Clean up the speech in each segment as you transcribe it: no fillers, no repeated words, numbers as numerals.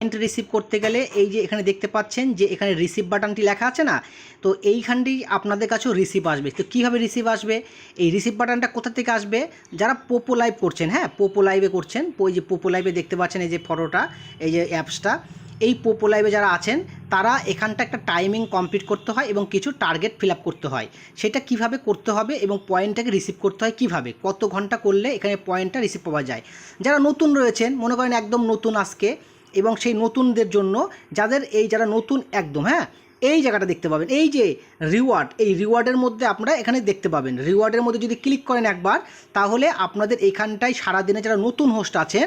Receive করতে গেলে এই যে এখানে দেখতে পাচ্ছেন যে এখানে রিসিভ বাটনটি লেখা আছে না, তো এইখানটি আপনাদের কাছেও রিসিভ আসবে। তো কীভাবে রিসিভ আসবে, এই রিসিভ বাটনটা কোথা থেকে আসবে, যারা পোপো লাইভ করছেন, হ্যাঁ পোপো লাইভে করছেন, ওই যে পোপো লাইভে দেখতে পাচ্ছেন এই যে ফটোটা, এই যে অ্যাপসটা, এই পোপো লাইভে যারা আছেন তারা এখানটা একটা টাইমিং কমপ্লিট করতে হয় এবং কিছু টার্গেট ফিল আপ করতে হয়। সেটা কিভাবে করতে হবে এবং পয়েন্টটাকে রিসিভ করতে হয় কিভাবে, কত ঘন্টা করলে এখানে পয়েন্টটা রিসিভ পাওয়া যায়। যারা নতুন রয়েছেন, মনে করেন একদম নতুন আজকে, এবং সেই নতুনদের জন্য যাদের যারা নতুন একদম, হ্যাঁ এই জায়গাটা দেখতে পাবেন, এই যে রিওয়ার্ড, এই রিওয়ার্ডের মধ্যে আপনারা এখানে দেখতে পাবেন। রিওয়ার্ডের মধ্যে যদি ক্লিক করেন একবার, তাহলে আপনাদের এখানটায় সারাদিনে যারা নতুন হোস্ট আছেন,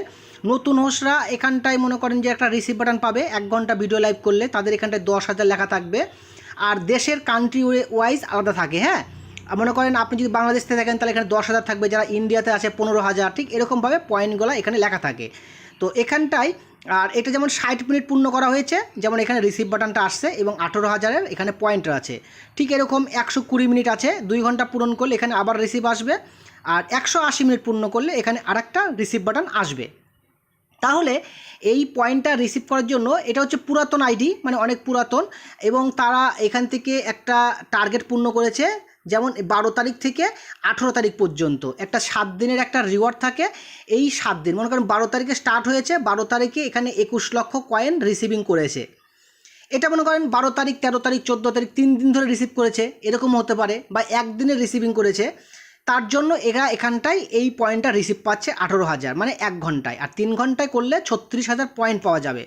নতুন হোস্টরা এখানটায় মনে করেন যে একটা রিসিভ বাটন পাবে। 1 ঘন্টা ভিডিও লাইভ করলে তাদের এখানটায় 10,000 লেখা থাকবে। আর দেশের কান্ট্রি ওয়াইজ আলাদা থাকে, হ্যাঁ মনে করেন আপনি যদি বাংলাদেশ থেকে থাকেন তাহলে এখানে 10,000 থাকবে, যারা ইন্ডিয়াতে আছে 15,000, ঠিক এরকমভাবে পয়েন্টগুলো এখানে লেখা থাকে। তো এখানটায় আর এটা যেমন 60 মিনিট পূর্ণ করা হয়েছে, যেমন এখানে রিসিভ বাটনটা আসছে এবং 18,000-এর এখানে পয়েন্টটা আছে। ঠিক এরকম 120 মিনিট আছে, 2 ঘন্টা পূরণ করলে এখানে আবার রিসিভ আসবে। আর 180 মিনিট পূর্ণ করলে এখানে আরেকটা রিসিভ বাটন আসবে। তাহলে এই পয়েন্টটা রিসিভ করার জন্য, এটা হচ্ছে পুরাতন আইডি, মানে অনেক পুরাতন, এবং তারা এখান থেকে একটা টার্গেট পূর্ণ করেছে। যেমন 12 তারিখ থেকে 18 তারিখ পর্যন্ত একটা 7 দিনের একটা রিওয়ার্ড থাকে। এই 7 দিন, মনে করেন 12 তারিখে স্টার্ট হয়েছে, 12 তারিখে এখানে 21 লক্ষ কয়েন রিসিভিং করেছে। এটা মনে করেন 12 তারিখ, 13 তারিখ, 14 তারিখ 3 দিন ধরে রিসিভ করেছে, এরকম হতে পারে, বা একদিনে রিসিভিং করেছে। তার জন্য এরা এখানটায় এই পয়েন্টটা রিসিভ পাচ্ছে 18,000, মানে 1 ঘন্টায়। আর 3 ঘন্টায় করলে 36,000 পয়েন্ট পাওয়া যাবে।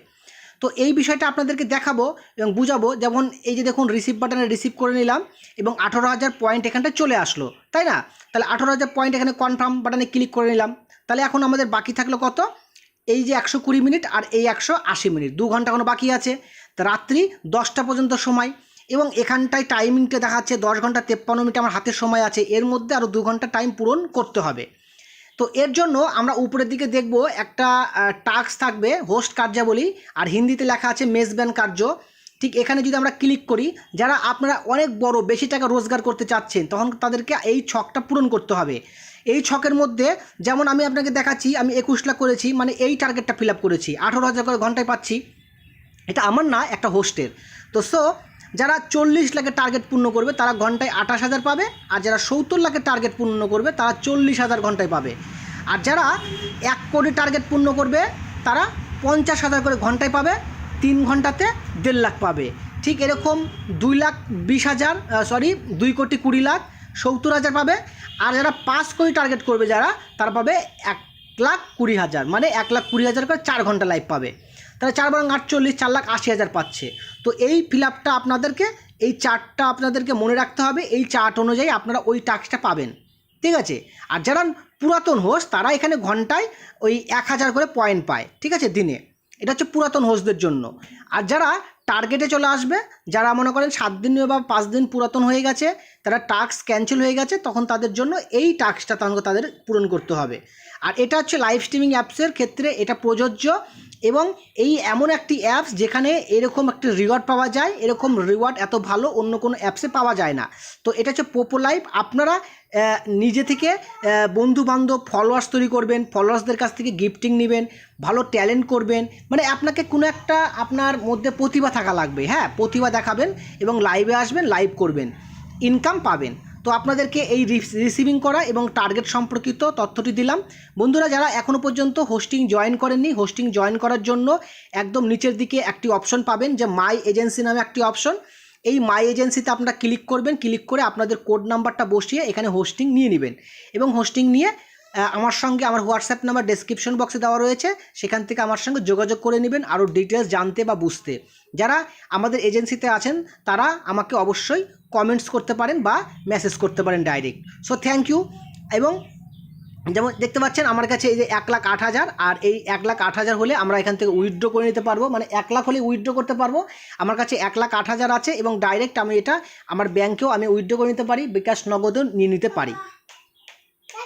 তো এই বিষয়টা আপনাদেরকে দেখাবো এবং বুঝাবো। যেমন এই যে দেখুন, রিসিভ বাটনে রিসিভ করে নিলাম এবং 18,000 পয়েন্ট এখানটায় চলে আসলো, তাই না? তাহলে 18,000 পয়েন্ট এখানে কনফার্ম বাটনে ক্লিক করে নিলাম। তাহলে এখন আমাদের বাকি থাকলো কত, এই যে 120 মিনিট আর এই 180 মিনিট, 2 ঘন্টা কোনো বাকি আছে। তো রাত্রি 10টা পর্যন্ত সময়, এবং এখানটায় টাইমিংটা দেখাচ্ছে 10 ঘন্টা 53 মিনিট আমার হাতের সময় আছে। এর মধ্যে আরও 2 ঘন্টা টাইম পূরণ করতে হবে। তো এর জন্য আমরা উপরের দিকে দেখব একটা টাস্ক থাকবে, হোস্ট কার্যাবলী, আর হিন্দিতে লেখা আছে মেজবান কার্য। ঠিক এখানে যদি আমরা ক্লিক করি, যারা আপনারা অনেক বড় বেশি টাকা রোজগার করতে চাচ্ছেন, তখন তাদেরকে এই ছকটা পূরণ করতে হবে। এই ছকের মধ্যে যেমন আমি আপনাকে দেখাচ্ছি, আমি 21 লাখ করেছি, মানে এই টার্গেটটা ফিল আপ করেছি, 18,000 করে ঘন্টায় পাচ্ছি। এটা আমার না, একটা হোস্টের। তো যারা 40 লাখের টার্গেট পূর্ণ করবে তারা ঘন্টায় 28,000 পাবে, আর যারা 70 লাখের টার্গেট পূর্ণ করবে তারা 40,000 ঘন্টায় পাবে। আর যারা 1 কোটি টার্গেট পূর্ণ করবে তারা 50,000 করে ঘন্টায় পাবে, 3 ঘন্টাতে 1.5 লাখ পাবে। ঠিক এরকম 2,20,000 পাবে। আর যারা 5 কোটি টার্গেট করবে যারা, তারা পাবে 1,20,000, মানে 1,20,000 করে 4 ঘন্টা লাইভ পাবে। তাহলে 4 × 48, 4,80,000 পাচ্ছে। তো এই ফিল আপটা আপনাদেরকে, এই চার্টটা আপনাদেরকে মনে রাখতে হবে। এই চার্ট অনুযায়ী আপনারা ওই টাস্কটা পাবেন, ঠিক আছে? আর যারা পুরাতন হোস্ট তারা এখানে ঘন্টায় ওই 1,000 করে পয়েন্ট পায়, ঠিক আছে, দিনে। এটা হচ্ছে পুরাতন হোস্টদের জন্য। আর যারা টার্গেটে চলে আসবে, যারা মনে করেন 7 দিন বা 5 দিন পুরাতন হয়ে গেছে, তারা টাস্ক ক্যান্সেল হয়ে গেছে, তখন তাদের জন্য এই টাস্কটা তাদের পূরণ করতে হবে। আর এটা হচ্ছে লাইভ স্ট্রিমিং অ্যাপসের ক্ষেত্রে এটা প্রযোজ্য, এবং এই এমন একটি অ্যাপস যেখানে এরকম একটি রিওয়ার্ড পাওয়া যায়, এরকম রিওয়ার্ড এত ভালো অন্য কোনো অ্যাপসে পাওয়া যায় না। তো এটা হচ্ছে পোপো লাইভ। আপনারা নিজে থেকে বন্ধুবান্ধব ফলোয়ার্স তৈরি করবেন, ফলোয়ার্সদের কাছ থেকে গিফটিং নেবেন, ভালো ট্যালেন্ট করবেন, মানে আপনাকে কোনো একটা আপনার মধ্যে প্রতিভা থাকা লাগবে, হ্যাঁ প্রতিভা দেখাবেন এবং লাইভে আসবেন, লাইভ করবেন, ইনকাম পাবেন। তো আপনাদেরকে এই রিসিভিং করা এবং টার্গেট সম্পর্কিত তথ্যটি দিলাম। বন্ধুরা, যারা এখনও পর্যন্ত হোস্টিং জয়েন করেননি, হোস্টিং জয়েন করার জন্য একদম নিচের দিকে একটি অপশন পাবেন, যে মাই এজেন্সি নামে একটি অপশন। এই মাই এজেন্সিতে আপনারা ক্লিক করবেন, ক্লিক করে আপনাদের কোড নাম্বারটা বসিয়ে এখানে হোস্টিং নিয়ে নেবেন, এবং হোস্টিং নিয়ে আমার সঙ্গে, আমার হোয়াটসঅ্যাপ নাম্বার ডেসক্রিপশন বক্সে দেওয়া রয়েছে, সেখান থেকে আমার সঙ্গে যোগাযোগ করে নেবেন আরও ডিটেলস জানতে বা বুঝতে। যারা আমাদের এজেন্সিতে আছেন তারা আমাকে অবশ্যই কমেন্টস করতে পারেন বা মেসেজ করতে পারেন ডাইরেক্ট। So thank you. এবং যেমন দেখতে পাচ্ছেন আমার কাছে এই যে 1,08,000, আর এই 1,08,000 হলে আমরা এখান থেকে উইথড্র করে নিতে পারবো, মানে 1 লাখ হলে উইথড্র করতে পারবো। আমার কাছে 1,08,000 আছে, এবং ডাইরেক্ট আমি এটা আমার ব্যাংকেও আমি উইথড্র করে নিতে পারি, বিকাশ নগদেও নিয়ে নিতে পারি।